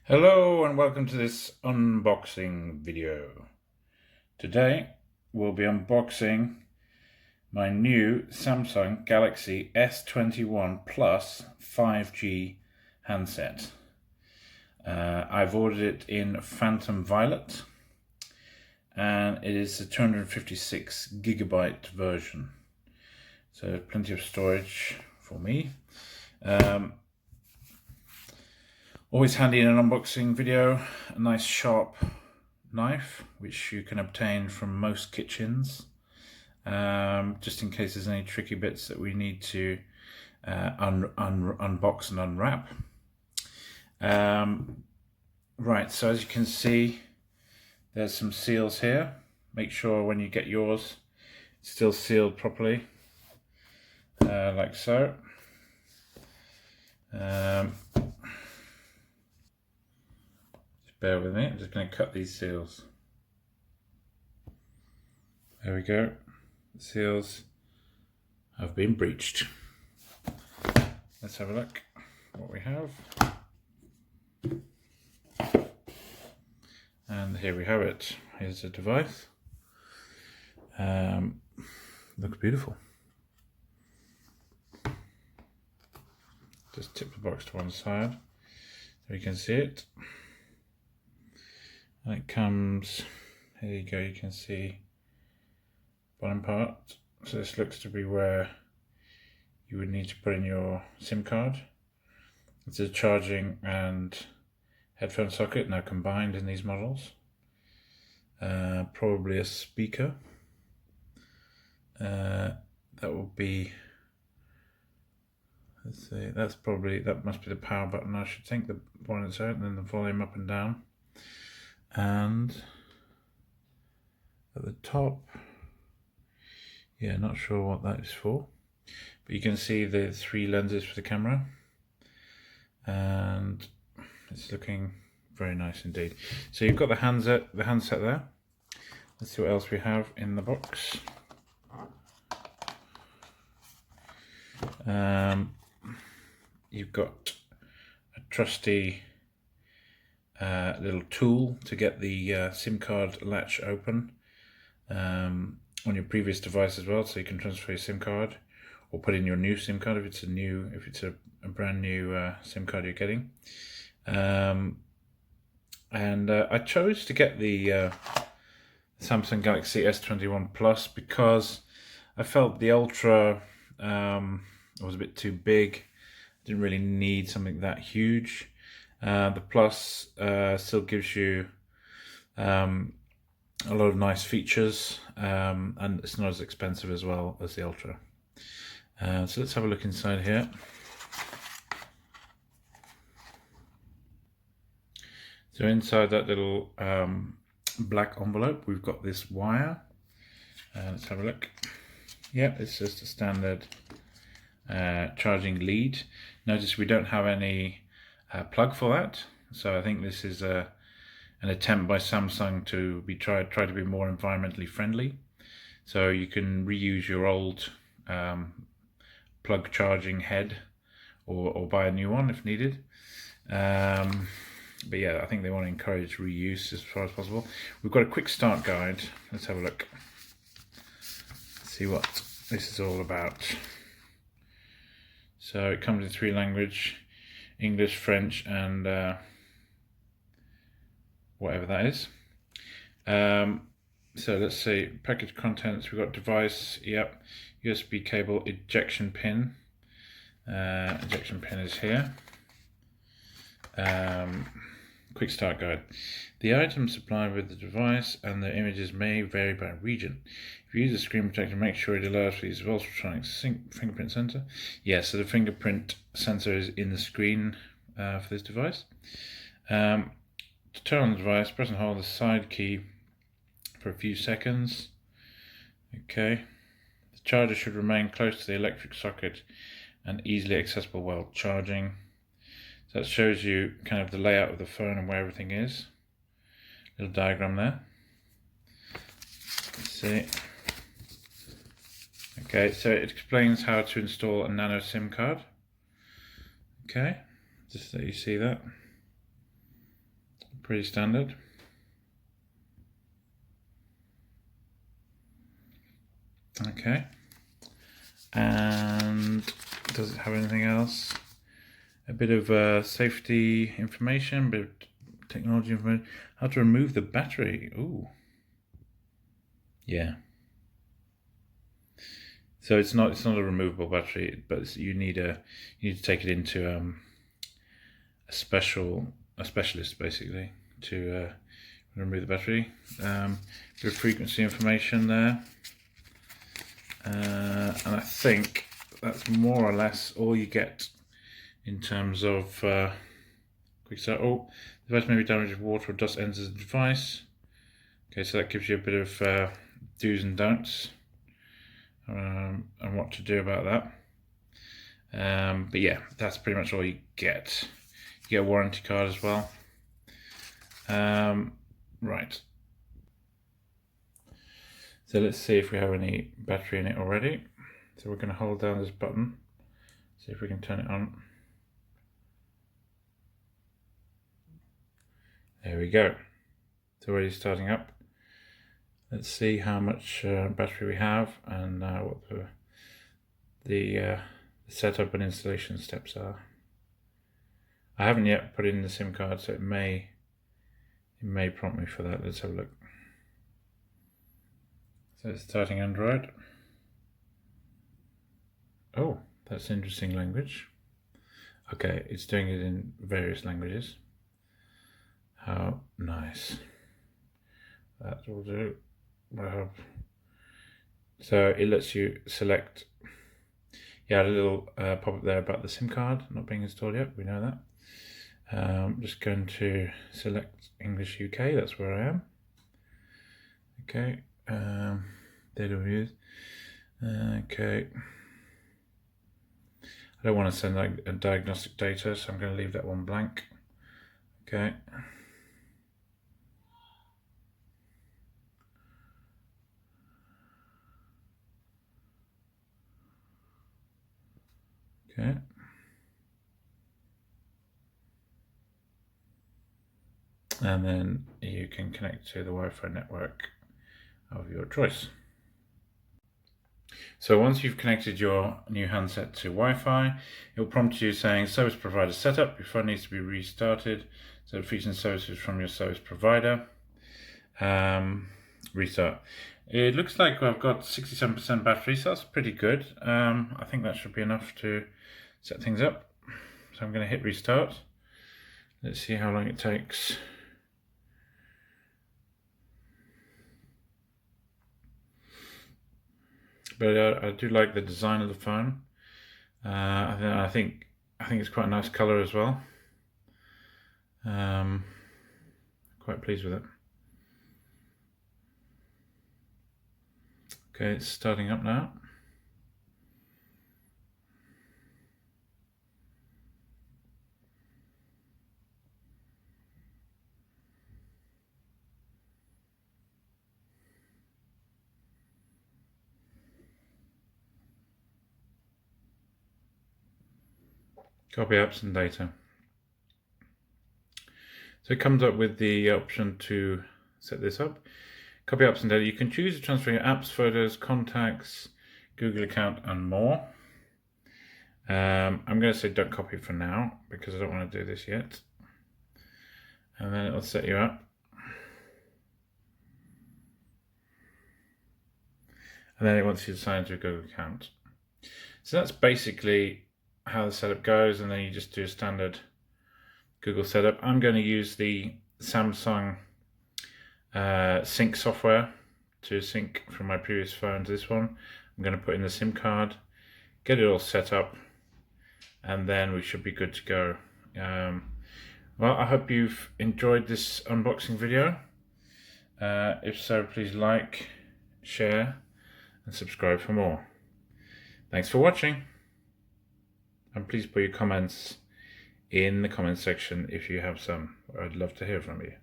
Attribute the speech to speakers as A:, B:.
A: Hello and welcome to this unboxing video. Today we'll be unboxing my new Samsung Galaxy S21 Plus 5G handset. I've ordered it in Phantom Violet and it is the 256GB version. So plenty of storage for me. Always handy in an unboxing video, a nice sharp knife, which you can obtain from most kitchens, just in case there's any tricky bits that we need to unbox and unwrap. Right, so as you can see, there's some seals here. Make sure when you get yours, it's still sealed properly, like so. Bear with me, I'm just going to cut these seals. There we go. The seals have been breached. Let's have a look what we have. And here we have it. Here's the device. Looks beautiful. Just tip the box to one side so you can see it. And it comes, here you go, you can see bottom part. So this looks to be where you would need to put in your SIM card. It's a charging and headphone socket now combined in these models. Probably a speaker. That will be, let's see, that must be the power button, I should think, the one it's out, and then the volume up and down. And at the top, yeah, not sure what that is for, but you can see the 3 lenses for the camera, and it's looking very nice indeed. So you've got the handset there. Let's see what else we have in the box. You've got a trusty little tool to get the SIM card latch open on your previous device as well, so you can transfer your SIM card or put in your new SIM card if it's a brand new SIM card you're getting. And I chose to get the Samsung Galaxy S21 Plus because I felt the Ultra was a bit too big. Didn't really need something that huge. The Plus still gives you a lot of nice features, and it's not as expensive as well as the Ultra. So let's have a look inside here. So inside that little black envelope, we've got this wire. Let's have a look. Yeah, it's just a standard charging lead. Notice we don't have any plug for that, so I think this is an attempt by Samsung to try to be more environmentally friendly. So you can reuse your old plug charging head or buy a new one if needed. But yeah, I think they want to encourage reuse as far as possible. We've got a quick start guide. Let's have a look. See what this is all about. So it comes in 3 languages: English, French, and whatever that is. So let's see, package contents. We've got device, yep, USB cable, ejection pin. Ejection pin is here. Quick start guide. The items supplied with the device and the images may vary by region. If you use a screen protector, make sure it allows for the use of ultrasonic fingerprint sensor. Yes, so the fingerprint sensor is in the screen for this device. To turn on the device, press and hold the side key for a few seconds. Okay. The charger should remain close to the electric socket and easily accessible while charging. So that shows you kind of the layout of the phone and where everything is. Little diagram there. Let's see. Okay, so it explains how to install a nano SIM card. Okay, just so you see that. pretty standard. Okay. And does it have anything else? A bit of safety information, a bit of technology information. How to remove the battery. Ooh. Yeah. So it's not a removable battery, but you need to take it into a specialist basically to remove the battery. Bit of frequency information there, and I think that's more or less all you get in terms of quick start. Oh, the device may be damaged if water or dust enters the device. Okay, so that gives you a bit of do's and don'ts and what to do about that. But yeah, that's pretty much all you get. You get a warranty card as well. Right. So let's see if we have any battery in it already. So we're going to hold down this button, see if we can turn it on. There we go. It's already starting up. Let's see how much battery we have and what the setup and installation steps are. I haven't yet put in the SIM card, so it may prompt me for that. Let's have a look. So it's starting Android. Oh, that's interesting language. Okay, it's doing it in various languages. How nice. That will do. So it lets you select. Yeah, a little pop-up there about the SIM card not being installed yet. We know that. I'm just going to select English UK. That's where I am. Okay. Data views. Okay. I don't want to send like a diagnostic data, so I'm going to leave that one blank. Okay. Okay. And then you can connect to the Wi-Fi network of your choice. So once you've connected your new handset to Wi-Fi, it will prompt you saying service provider setup. Your phone needs to be restarted. So features and services from your service provider. Restart. It looks like I've got 67% battery, so that's pretty good. I think that should be enough to set things up. So I'm going to hit restart. Let's see how long it takes. But I do like the design of the phone. I think it's quite a nice color as well. Quite pleased with it. Okay, it's starting up now. Copy apps and data. So it comes up with the option to set this up. Copy apps and data. You can choose to transfer your apps, photos, contacts, Google account, and more. I'm going to say don't copy for now because I don't want to do this yet. And then it'll set you up. And then it wants you to sign into a Google account. So that's basically how the setup goes, and then you just do a standard Google setup. I'm going to use the Samsung sync software to sync from my previous phone to this one. I'm going to put in the SIM card, get it all set up, and then we should be good to go. Well, I hope you've enjoyed this unboxing video. If so, please like, share, and subscribe for more. Thanks for watching. And please put your comments in the comment section if you have some. I'd love to hear from you.